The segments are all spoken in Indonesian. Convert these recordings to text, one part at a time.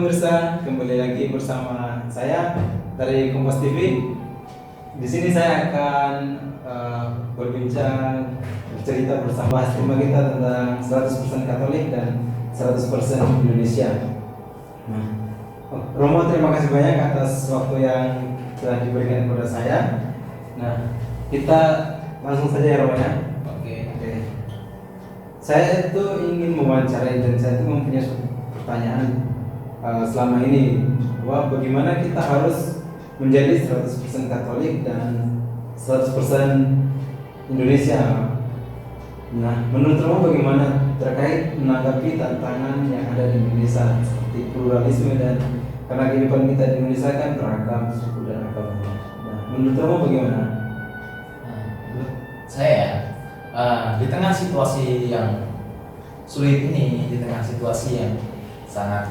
pemirsa, kembali lagi bersama saya dari Kompas TV. Di sini saya akan berbincang, bercerita bersama tema kita tentang 100% Katolik dan 100% Indonesia. Nah, Romo, terima kasih banyak atas waktu yang telah diberikan kepada saya. Nah, kita langsung saja ya, Romo ya. Oke. Saya itu ingin mewawancarai dan saya itu mempunyai pertanyaan selama ini, bahwa bagaimana kita harus menjadi 100% Katolik dan 100% Indonesia. Nah, menurut Romo bagaimana terkait menanggapi tantangan yang ada di Indonesia seperti pluralisme, dan karena kehidupan kita di Indonesia kan beragam suku dan agama. Nah, menurut Romo bagaimana? Menurut saya di tengah situasi yang sulit ini, di tengah situasi yang sangat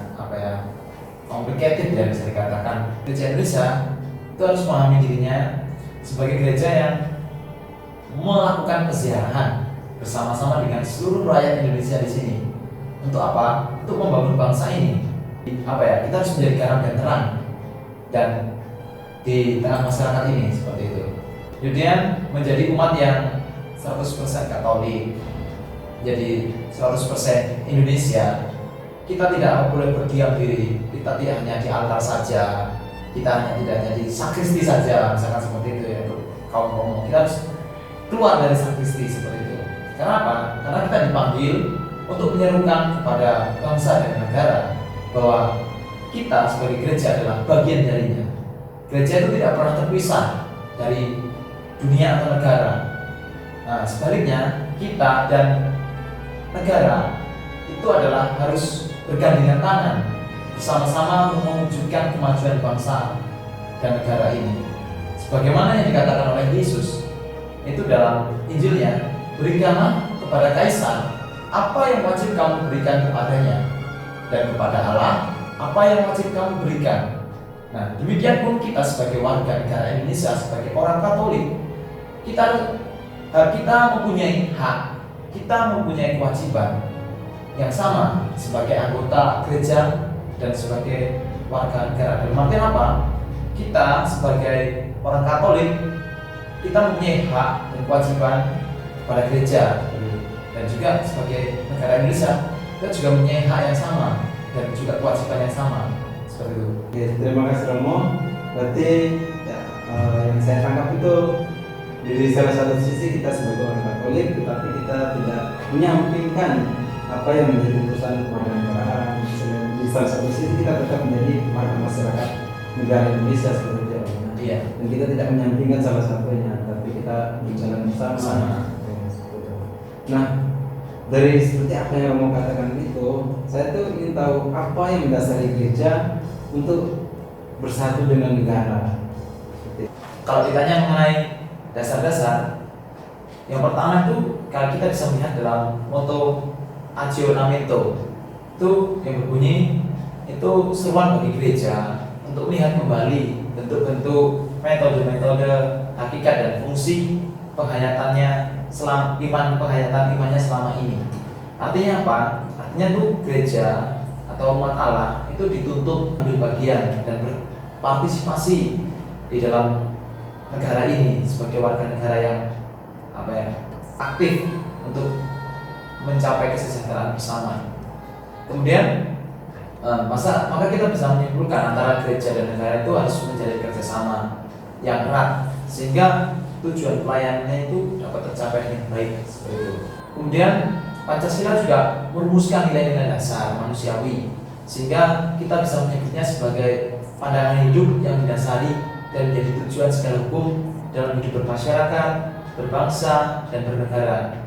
complicated ya, bisa dikatakan, gereja Indonesia itu harus memahami dirinya sebagai gereja yang melakukan keziarahan bersama-sama dengan seluruh rakyat Indonesia di sini. Untuk apa? Untuk membangun bangsa ini. Kita harus menjadi garam dan terang dan di tengah masyarakat ini, seperti itu. Kemudian menjadi umat yang 100% Katolik, jadi 100% Indonesia. Kita tidak boleh berdiam diri. Kita tidak hanya di altar saja, kita tidak hanya di sakristi saja, misalkan seperti itu ya, kaum kita harus keluar dari sakristi seperti itu. Karena apa? Karena kita dipanggil untuk menyerukan kepada bangsa dan negara bahwa kita sebagai gereja adalah bagian darinya. Gereja itu tidak pernah terpisah dari dunia atau negara. Nah, sebaliknya kita dan negara itu adalah harus bergandengan tangan bersama-sama untuk mewujudkan kemajuan bangsa dan negara ini. Sebagaimana yang dikatakan oleh Yesus itu dalam Injilnya, berikanlah kepada Kaisar apa yang wajib kamu berikan kepadanya, dan kepada Allah apa yang wajib kamu berikan. Nah, demikian pun kita sebagai warga negara Indonesia, sebagai orang Katolik, kita mempunyai hak, kita mempunyai kewajiban yang sama sebagai anggota gereja dan sebagai warga negara. Dalam artian apa? Kita sebagai orang Katolik, kita mempunyai hak dan kewajiban kepada gereja, dan juga sebagai negara Indonesia kita juga mempunyai hak yang sama dan juga kewajiban yang sama, seperti itu. Oke, terima kasih Romo. Berarti ya, yang saya tangkap itu, dari salah satu sisi kita sebagai orang Katolik, tetapi kita tidak menyampingkan apa yang menjadi urusan kewarganegaraan. Di salah satu sisi kita tetap menjadi warga masyarakat negara Indonesia seperti itu. Iya. Dan kita tidak menyampingkan salah satunya, tapi kita berjalan bersama. Nah, dari seperti apa yang mau katakan itu, saya tuh ingin tahu apa yang mendasari gereja untuk bersatu dengan negara. Kalau ditanya mengenai dasar-dasar, yang pertama itu kalau kita bisa melihat dalam moto Aggiornamento itu yang berbunyi, itu seruan bagi gereja untuk melihat kembali bentuk-bentuk, metode-metode, hakikat dan fungsi penghayatannya penghayatan imannya selama ini. Artinya apa? Artinya tuh gereja atau umat Allah itu dituntut ambil bagian dan berpartisipasi di dalam negara ini sebagai warga negara yang aktif untuk mencapai kesejahteraan bersama. Kemudian maka kita bisa menyimpulkan antara gereja dan negara itu harus menjadi kerjasama yang erat sehingga tujuan pelayanannya itu dapat tercapai dengan baik, seperti itu. Kemudian Pancasila juga merumuskan nilai-nilai dasar manusiawi sehingga kita bisa menyebutnya sebagai pandangan hidup yang didasari dan menjadi tujuan segala hukum dalam hidup bermasyarakat, berbangsa, dan bernegara.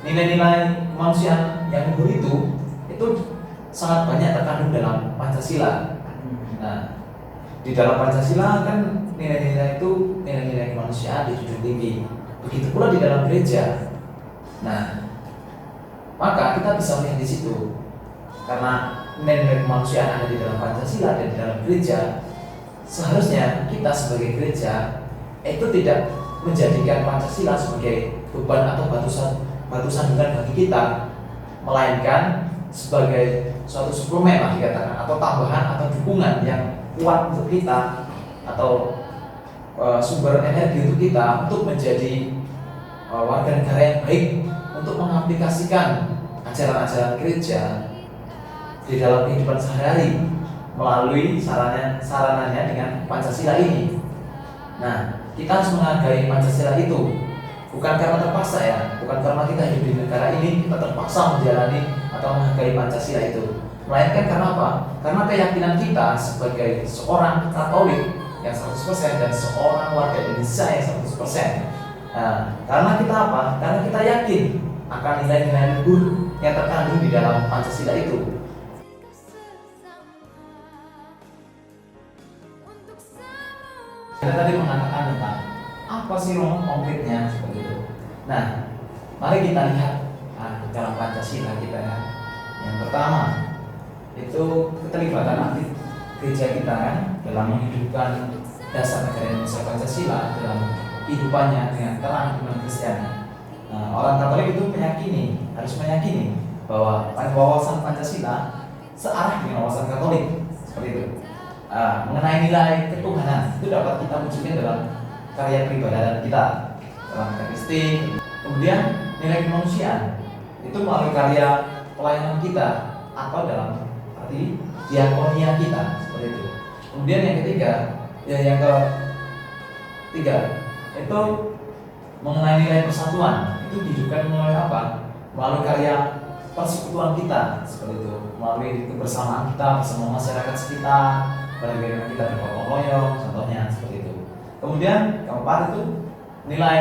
Nilai-nilai kemanusiaan yang luhur itu sangat banyak terkandung dalam Pancasila. Nah, di dalam Pancasila kan nilai-nilai itu nilai-nilai kemanusiaan dijunjung tinggi. Begitu pula di dalam gereja. Nah, maka kita bisa melihat di situ, karena nilai-nilai kemanusiaan ada di dalam Pancasila dan di dalam gereja. Seharusnya kita sebagai gereja itu tidak menjadikan Pancasila sebagai beban atau batu sandungan bagi kita, melainkan sebagai suatu suplemen lah dikatakan, atau tambahan atau dukungan yang kuat untuk kita, atau sumber energi untuk kita untuk menjadi warga negara yang baik, untuk mengaplikasikan ajaran-ajaran gereja di dalam kehidupan sehari-hari melalui sarananya dengan Pancasila ini. Nah, kita harus menghargai Pancasila itu bukan karena terpaksa ya, bukan karena kita hidup di negara ini kita terpaksa menjalani atau menghargai Pancasila itu, melainkan karena apa? Karena keyakinan kita sebagai seorang Katolik yang 100% dan seorang warga Indonesia yang 100%. Nah, karena kita apa? Karena kita yakin akan nilai-nilai luhur yang terkandung di dalam Pancasila itu. Kita tadi mengatakan tentang apa sih Romo konkretnya seperti itu. Nah, mari kita lihat dalam Pancasila kita ya. Yang pertama itu keterlibatan aktif gereja kita kan dalam menghidupkan dasar negara Indonesia Pancasila dalam kehidupannya dengan terang iman Kristiani. Nah, orang Katolik itu harus meyakini bahwa wawasan Pancasila searah dengan wawasan Katolik seperti itu. Mengenai nilai ketuhanan itu dapat kita wujudkan dalam karya peribadatan kita, dalam katekistik. Kemudian nilai kemanusiaan itu melalui karya pelayanan kita atau dalam arti diakonia kita seperti itu. Kemudian yang ketiga itu mengenai nilai persatuan, itu dihidupkan melalui apa? Melalui karya persekutuan kita seperti itu, melalui kebersamaan kita bersama masyarakat sekitar, bagaimana kita bergotong royong, contohnya seperti itu. Kemudian keempat itu nilai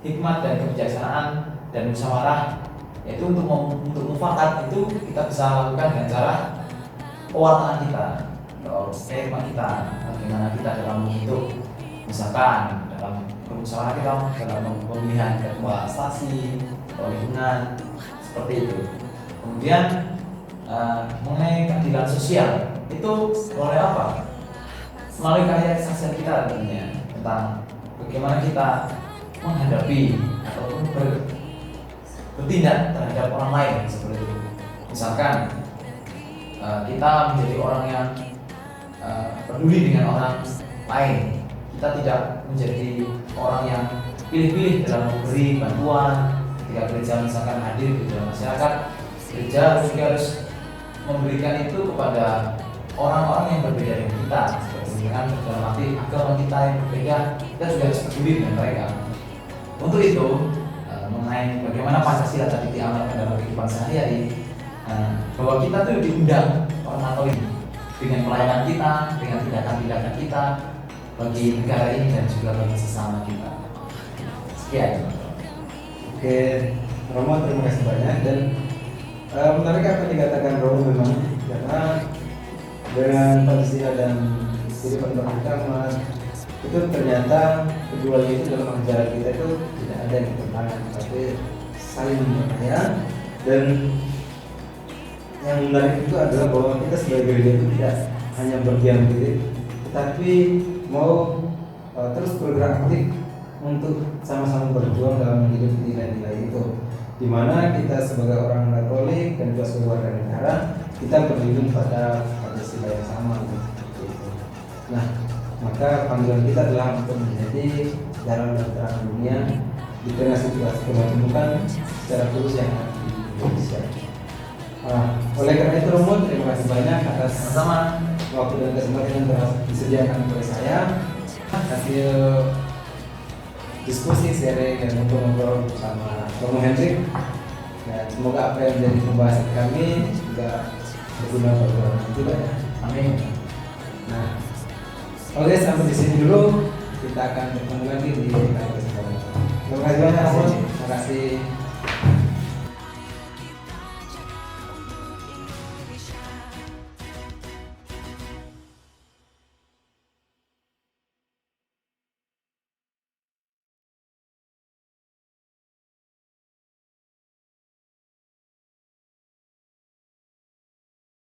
hikmat dan kebijaksanaan dan musyawarah, yaitu untuk mufakat itu kita bisa lakukan dengan cara pewartaan kita, atau hikmat kita, bagaimana kita dalam menghidup, misalkan dalam bermusyawarah kita dalam pemilihan ketua stasi atau lingkungan seperti itu. Kemudian mengenai keadilan sosial itu oleh apa? Melalui karya kesaksian kita tentunya tentang bagaimana kita menghadapi ataupun bertindak terhadap orang lain seperti itu. Misalkan kita menjadi orang yang peduli dengan orang lain, kita tidak menjadi orang yang pilih-pilih dalam memberi bantuan. Ketika gereja misalkan hadir di dalam masyarakat, gereja juga harus memberikan itu kepada orang-orang yang berbeda dengan kita, seperti dengan dalam arti agama kita yang berbeda, kita juga harus peduli dengan mereka. Untuk itu, mengenai bagaimana Pancasila tadi diamalkan dalam kehidupan sehari-hari, bahwa kita tuh diundang orang Katolik dengan pelayanan kita, dengan tindakan-tindakan kita bagi negara ini dan juga bagi sesama kita. Sekian. Oke, Romo, terima kasih banyak. Dan menarik apa yang dikatakan Romo memang, karena dengan Pancasila dan kehidupan beragama itu ternyata keduanya itu dalam ajaran kita itu tidak ada yang bertentangan, tapi saling memperkaya. Dan yang menarik itu adalah bahwa kita sebagai gereja itu tidak hanya berdiam diri, tetapi mau terus bergerak aktif untuk sama-sama berjuang dalam menghidupkan nilai-nilai itu, di mana kita sebagai orang Katolik dan juga sebagai warga negara kita berlindung pada Pancasila yang sama gitu. Nah, maka panggilan kita adalah untuk menjadi jalan dan terang dunia di tengah situasi kemajemukan secara khusus yang ada di Indonesia. Oleh karena itu Romo, terima kasih banyak atas Sama-sama waktu dan kesempatan yang telah disediakan oleh saya hasil diskusi, sharing dan ngobrol bersama Romo Hendrik. Dan semoga apa yang menjadi pembahasan kami juga berguna bagi orang juga ya. Amin. Nah, oke, sampai di sini dulu. Kita akan bertemu lagi di kali kesempatan. Terima kasih banyak Romo. Terima kasih.